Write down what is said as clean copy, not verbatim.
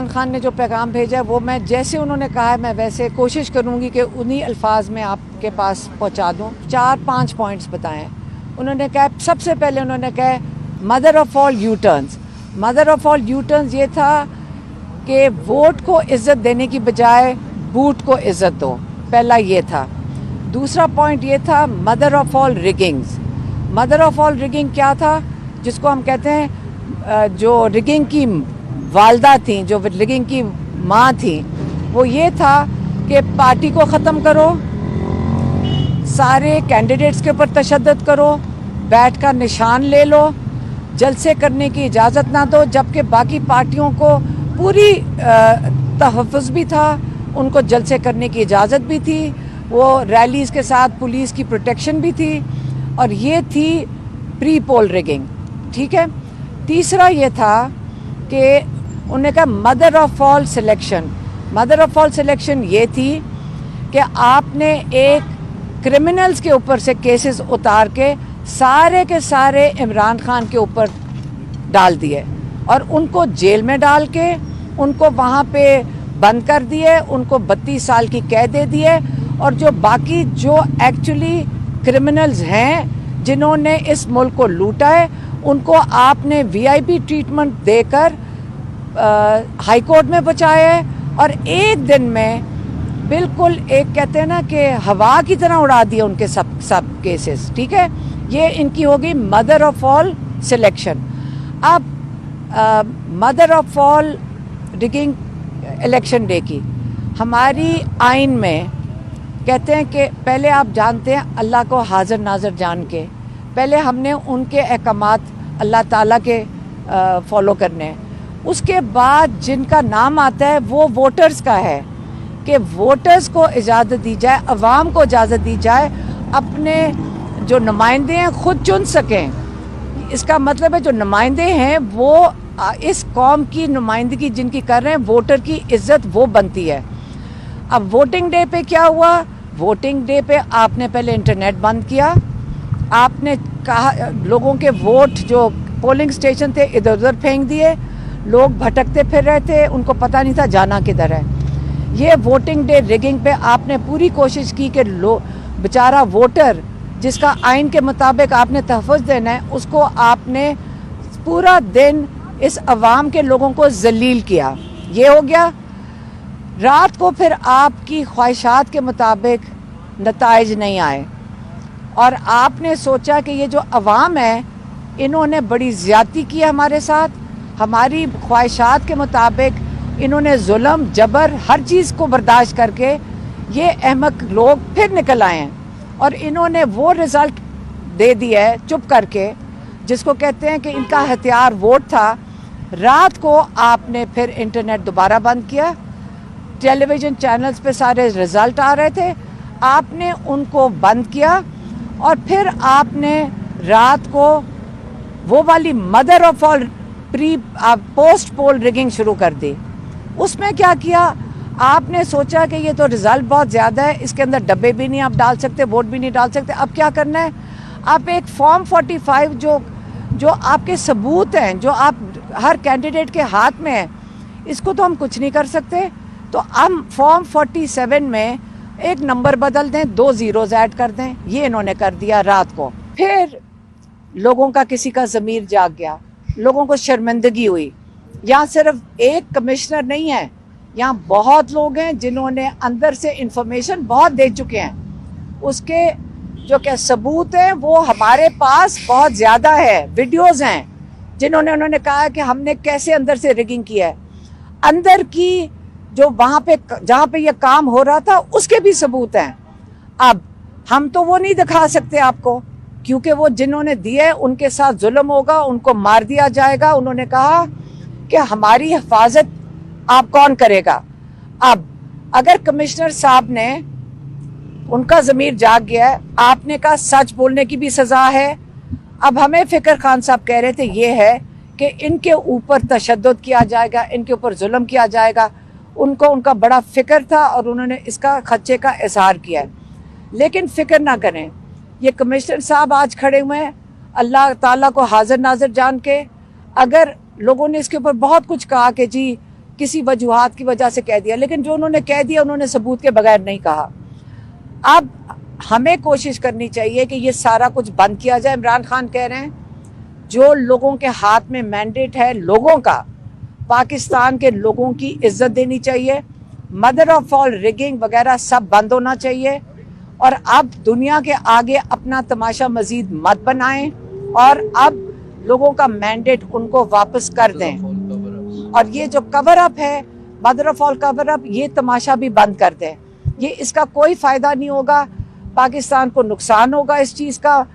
खान ने जो पैगाम भेजा है वो मैं जैसे उन्होंने कहा है मैं वैसे कोशिश करूंगी कि उन्हीं अल्फाज में आपके पास पहुंचा दूं। 4-5 पॉइंट्स बताएं। उन्होंने कहा, सबसे पहले उन्होंने कहा mother of all you turns. Mother of all you turns ये था कि वोट को इज्जत देने की बजाय बूट को इज्जत दो, पहला ये था। दूसरा पॉइंट ये था mother of all riggings. Mother of all rigging क्या था, जिसको हम कहते हैं जो रिगिंग की वालदा थी, जो रिगिंग की माँ थी, वो ये था कि पार्टी को ख़त्म करो, सारे कैंडिडेट्स के ऊपर तशद्दुद करो, बैठ का निशान ले लो, जलसे करने की इजाज़त ना दो, जबकि बाकी पार्टियों को पूरी तहफ़्फ़ुज़ भी था, उनको जलसे करने की इजाज़त भी थी, वो रैलीज़ के साथ पुलिस की प्रोटेक्शन भी थी, और ये थी प्री पोल रिगिंग। ठीक है। तीसरा ये था कि उन्होंने कहा mother of all selection. Mother of all selection ये थी कि आपने एक क्रिमिनल्स के ऊपर से केसेस उतार के सारे इमरान खान के ऊपर डाल दिए और उनको जेल में डाल के उनको वहाँ पे बंद कर दिए, उनको 32 साल की कैद दे दिए। और जो बाकी जो एक्चुअली क्रिमिनल्स हैं जिन्होंने इस मुल्क को लूटा है, उनको आपने वीआईपी ट्रीटमेंट देकर हाई कोर्ट में बचाया है और एक दिन में बिल्कुल एक कहते हैं ना कि हवा की तरह उड़ा दिए उनके सब केसेस। ठीक है। ये इनकी होगी मदर ऑफ ऑल सिलेक्शन। अब mother of all rigging election day की हमारी आइन में कहते हैं कि पहले आप जानते हैं अल्लाह को हाजिर नाज़र जान के पहले हमने उनके अहकामात अल्लाह ताला के फॉलो करने हैं, उसके बाद जिनका नाम आता है वो वोटर्स का है कि वोटर्स को इजाज़त दी जाए, अवाम को इजाज़त दी जाए अपने जो नुमाइंदे हैं खुद चुन सकें। इसका मतलब है जो नुमाइंदे हैं वो इस कौम की नुमाइंदगी जिनकी कर रहे हैं, वोटर की इज्जत वो बनती है। अब वोटिंग डे पे क्या हुआ, वोटिंग डे पे आपने पहले इंटरनेट बंद किया, आपने कहा लोगों के वोट जो पोलिंग स्टेशन थे इधर उधर फेंक दिए, लोग भटकते फिर रहे थे, उनको पता नहीं था जाना किधर है। ये वोटिंग डे रिगिंग पे आपने पूरी कोशिश की कि बेचारा वोटर जिसका आइन के मुताबिक आपने तहफ़्फ़ुज़ देना है, उसको आपने पूरा दिन इस अवाम के लोगों को जलील किया। ये हो गया। रात को फिर आपकी ख्वाहिशात के मुताबिक नताइज नहीं आए और आपने सोचा कि ये जो अवाम है इन्होंने बड़ी ज़्यादती की हमारे साथ, हमारी ख्वाहिशात के मुताबिक इन्होंने जुल्म जबर हर चीज़ को बर्दाश्त करके ये अहमक लोग फिर निकल आए हैं और इन्होंने वो रिज़ल्ट दे दिया है चुप करके, जिसको कहते हैं कि इनका हथियार वोट था। रात को आपने फिर इंटरनेट दोबारा बंद किया, टेलीविज़न चैनल्स पे सारे रिज़ल्ट आ रहे थे, आपने उनको बंद किया और फिर आपने रात को वो वाली mother of all post poll rigging शुरू कर दी। उसमें क्या किया, आपने सोचा कि ये तो रिज़ल्ट बहुत ज़्यादा है, इसके अंदर डब्बे भी नहीं आप डाल सकते, वोट भी नहीं डाल सकते। अब क्या करना है, आप एक फॉर्म 45 जो आपके सबूत हैं, जो आप हर कैंडिडेट के हाथ में है, इसको तो हम कुछ नहीं कर सकते, तो हम फॉर्म 47 में एक नंबर बदल दें, 2 ज़ीरोज़ ऐड कर दें। ये इन्होंने कर दिया रात को। फिर लोगों का किसी का ज़मीर जाग गया, लोगों को शर्मिंदगी हुई। यहाँ सिर्फ एक कमिश्नर नहीं है, यहाँ बहुत लोग हैं जिन्होंने अंदर से इंफॉर्मेशन बहुत दे चुके हैं, उसके जो क्या सबूत हैं वो हमारे पास बहुत ज़्यादा है। वीडियोज़ हैं जिन्होंने उन्होंने कहा कि हमने कैसे अंदर से रिगिंग किया है, अंदर की जो वहाँ पे जहाँ पे ये काम हो रहा था उसके भी सबूत हैं। अब हम तो वो नहीं दिखा सकते आपको, क्योंकि वो जिन्होंने दिए उनके साथ जुल्म होगा, उनको मार दिया जाएगा। उन्होंने कहा कि हमारी हिफाजत आप कौन करेगा। अब अगर कमिश्नर साहब ने, उनका ज़मीर जाग गया है, आपने कहा सच बोलने की भी सज़ा है। अब हमें फ़िक्र खान साहब कह रहे थे ये है कि इनके ऊपर तशद्दुद किया जाएगा, इनके ऊपर जुल्म किया जाएगा। उनको उनका बड़ा फ़िक्र था और उन्होंने इसका खदशे का इजहार किया है। लेकिन फ़िक्र ना करें, ये कमिश्नर साहब आज खड़े हुए हैं अल्लाह ताला को हाजिर नाज़र जान के। अगर लोगों ने इसके ऊपर बहुत कुछ कहा कि जी किसी वजूहात की वजह से कह दिया, लेकिन जो उन्होंने कह दिया उन्होंने सबूत के बगैर नहीं कहा। अब हमें कोशिश करनी चाहिए कि ये सारा कुछ बंद किया जाए। इमरान खान कह रहे हैं जो लोगों के हाथ में मैंडेट है लोगों का, पाकिस्तान के लोगों की इज्जत देनी चाहिए, मदर ऑफ ऑल रिगिंग वगैरह सब बंद होना चाहिए, और अब दुनिया के आगे अपना तमाशा मजीद मत बनाएं और अब लोगों का मैंडेट उनको वापस कर दें। और ये जो कवर अप है, mother of all cover up, ये तमाशा भी बंद कर दें। ये इसका कोई फायदा नहीं होगा, पाकिस्तान को नुकसान होगा इस चीज़ का।